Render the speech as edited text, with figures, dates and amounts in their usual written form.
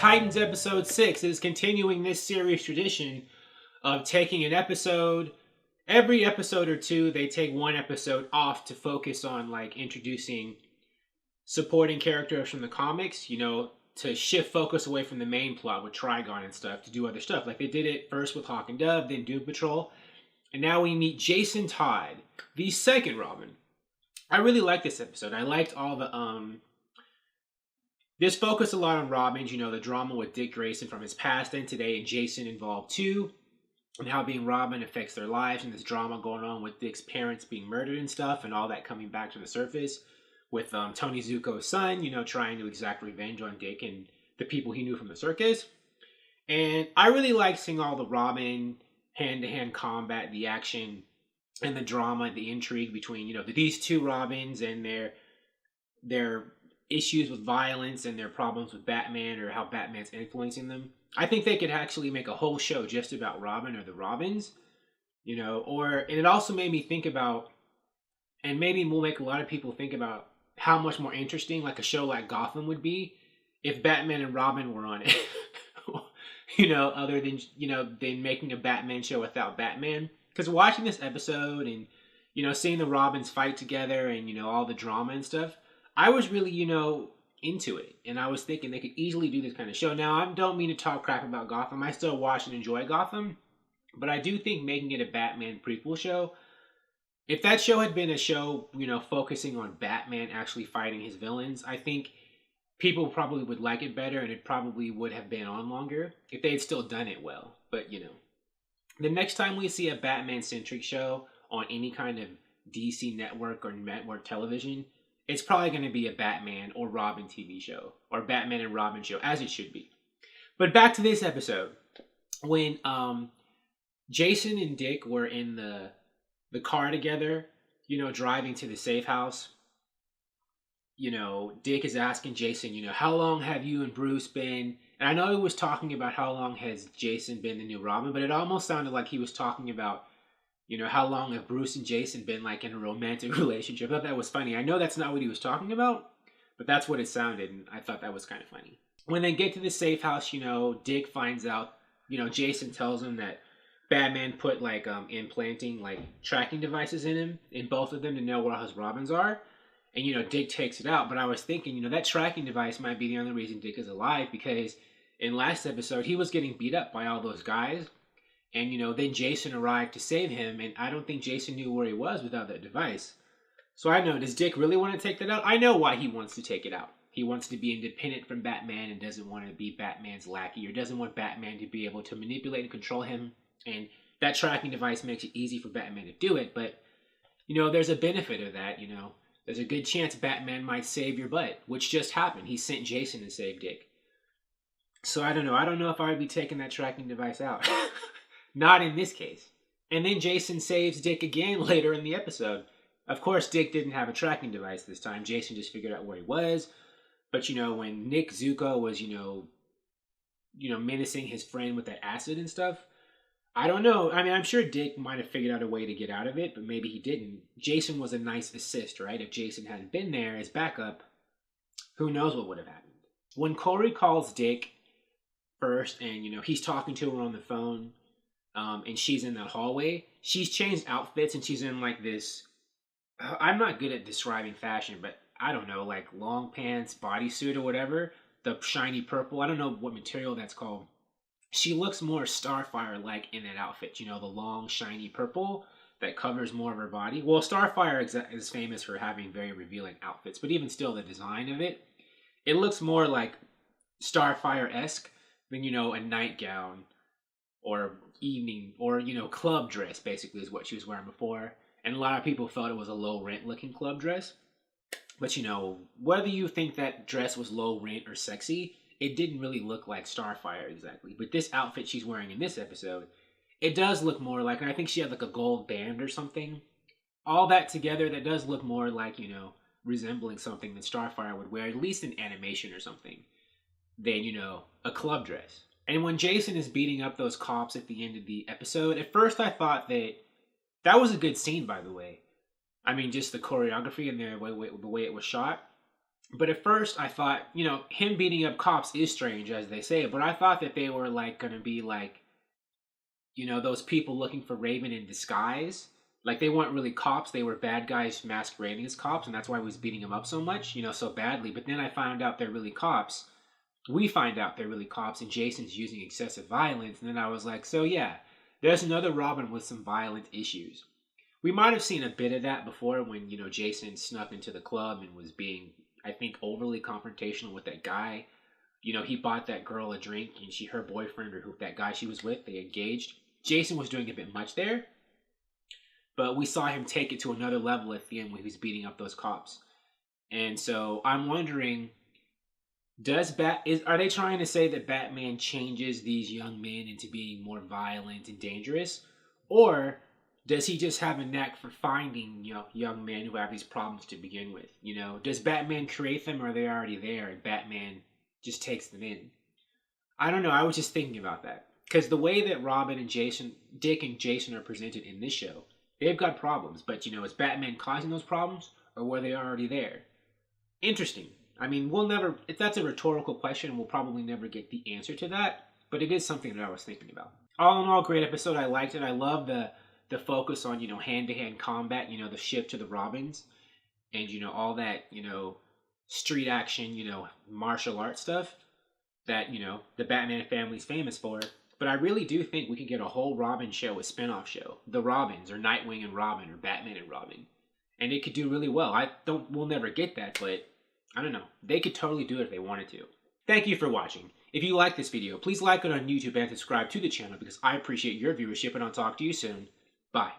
Titans episode 6 is continuing this series tradition of taking an episode. Every episode or two, they take one episode off to focus on like introducing supporting characters from the comics, to shift focus away from the main plot with Trigon and stuff to do other stuff. Like they did it first with Hawk and Dove, then Doom Patrol. And now we meet Jason Todd, the second Robin. I really liked this episode. I liked all the this focused a lot on Robins, the drama with Dick Grayson from his past and today, and Jason involved too, and how being Robin affects their lives, and this drama going on with Dick's parents being murdered and stuff, and all that coming back to the surface with Tony Zuko's son, trying to exact revenge on Dick and the people he knew from the circus. And I really like seeing all the Robin hand-to-hand combat, the action, and the drama, the intrigue between, these two Robins and their issues with violence and their problems with Batman or how Batman's influencing them. I think they could actually make a whole show just about Robin or the Robins, and it also made me think about, and maybe will make a lot of people think about how much more interesting like a show like Gotham would be if Batman and Robin were on it. Other than, than making a Batman show without Batman. Because watching this episode and, seeing the Robins fight together and, all the drama and stuff, I was really, into it. And I was thinking they could easily do this kind of show. Now, I don't mean to talk crap about Gotham. I still watch and enjoy Gotham. But I do think making it a Batman prequel show, if that show had been a show, focusing on Batman actually fighting his villains, I think people probably would like it better and it probably would have been on longer if they had still done it well. But, the next time we see a Batman-centric show on any kind of DC network or network television, it's probably going to be a Batman or Robin TV show, or Batman and Robin show, as it should be. But back to this episode. When Jason and Dick were in the car together, driving to the safe house, Dick is asking Jason, how long have you and Bruce been? And I know he was talking about how long has Jason been the new Robin, but it almost sounded like he was talking about, how long have Bruce and Jason been like in a romantic relationship. I thought that was funny. I know that's not what he was talking about, but that's what it sounded, and I thought that was kind of funny. When they get to the safe house, Dick finds out, Jason tells him that Batman put like implanting like tracking devices in both of them to know where his Robins are. And, Dick takes it out. But I was thinking, that tracking device might be the only reason Dick is alive, because in last episode, he was getting beat up by all those guys. And, then Jason arrived to save him. And I don't think Jason knew where he was without that device. So I know, does Dick really want to take that out? I know why he wants to take it out. He wants to be independent from Batman and doesn't want to be Batman's lackey, or doesn't want Batman to be able to manipulate and control him. And that tracking device makes it easy for Batman to do it. But, there's a benefit of that, There's a good chance Batman might save your butt, which just happened. He sent Jason to save Dick. So I don't know. I don't know if I would be taking that tracking device out. Not in this case. And then Jason saves Dick again later in the episode. Of course, Dick didn't have a tracking device this time. Jason just figured out where he was. But, when Nick Zuko was, menacing his friend with that acid and stuff, I don't know. I mean, I'm sure Dick might have figured out a way to get out of it, but maybe he didn't. Jason was a nice assist, right? If Jason hadn't been there as backup, who knows what would have happened. When Corey calls Dick first and, he's talking to her on the phone, and she's in that hallway, she's changed outfits and she's in like this, I'm not good at describing fashion, but I don't know, like long pants, bodysuit or whatever, the shiny purple, I don't know what material that's called. She looks more Starfire-like in that outfit, the long, shiny purple that covers more of her body. Well, Starfire is famous for having very revealing outfits, but even still, the design of it looks more like Starfire-esque than, a nightgown or evening or, club dress, basically, is what she was wearing before. And a lot of people felt it was a low-rent looking club dress. But, whether you think that dress was low-rent or sexy, it didn't really look like Starfire exactly. But this outfit she's wearing in this episode, it does look more like, and I think she had like a gold band or something. All that together, that does look more like, resembling something that Starfire would wear, at least in animation or something, than, a club dress. And when Jason is beating up those cops at the end of the episode, at first I thought that was a good scene, by the way. I mean, just the choreography and the way it was shot. But at first I thought, you know, him beating up cops is strange, as they say, but I thought that they were like going to be like, you know, those people looking for Raven in disguise. Like they weren't really cops, they were bad guys masquerading as cops, and that's why he was beating them up so much, you know, so badly. But then I found out they're really cops. We find out they're really cops, and Jason's using excessive violence. And then I was like, so yeah, there's another Robin with some violent issues. We might have seen a bit of that before when, you know, Jason snuck into the club and was being, I think, overly confrontational with that guy. You know, he bought that girl a drink and her boyfriend, or who that guy she was with, they engaged. Jason was doing a bit much there, but we saw him take it to another level at the end when he was beating up those cops. And so I'm wondering, are they trying to say that Batman changes these young men into being more violent and dangerous, or does he just have a knack for finding, you know, young men who have these problems to begin with? You know, does Batman create them, or are they already there and Batman just takes them in? I don't know. I was just thinking about that because the way that Robin and Jason, Dick and Jason are presented in this show, they've got problems. But you know, is Batman causing those problems, or were they already there? Interesting. I mean, we'll never. If that's a rhetorical question, we'll probably never get the answer to that. But it is something that I was thinking about. All in all, great episode. I liked it. I love the focus on, you know, hand-to-hand combat, you know, the shift to the Robins, and, you know, all that, you know, street action, you know, martial arts stuff that, you know, the Batman family's famous for. But I really do think we could get a whole Robin show, a spin-off show. The Robins, or Nightwing and Robin, or Batman and Robin. And it could do really well. We'll never get that, but I don't know. They could totally do it if they wanted to. Thank you for watching. If you like this video, please like it on YouTube and subscribe to the channel because I appreciate your viewership, and I'll talk to you soon. Bye.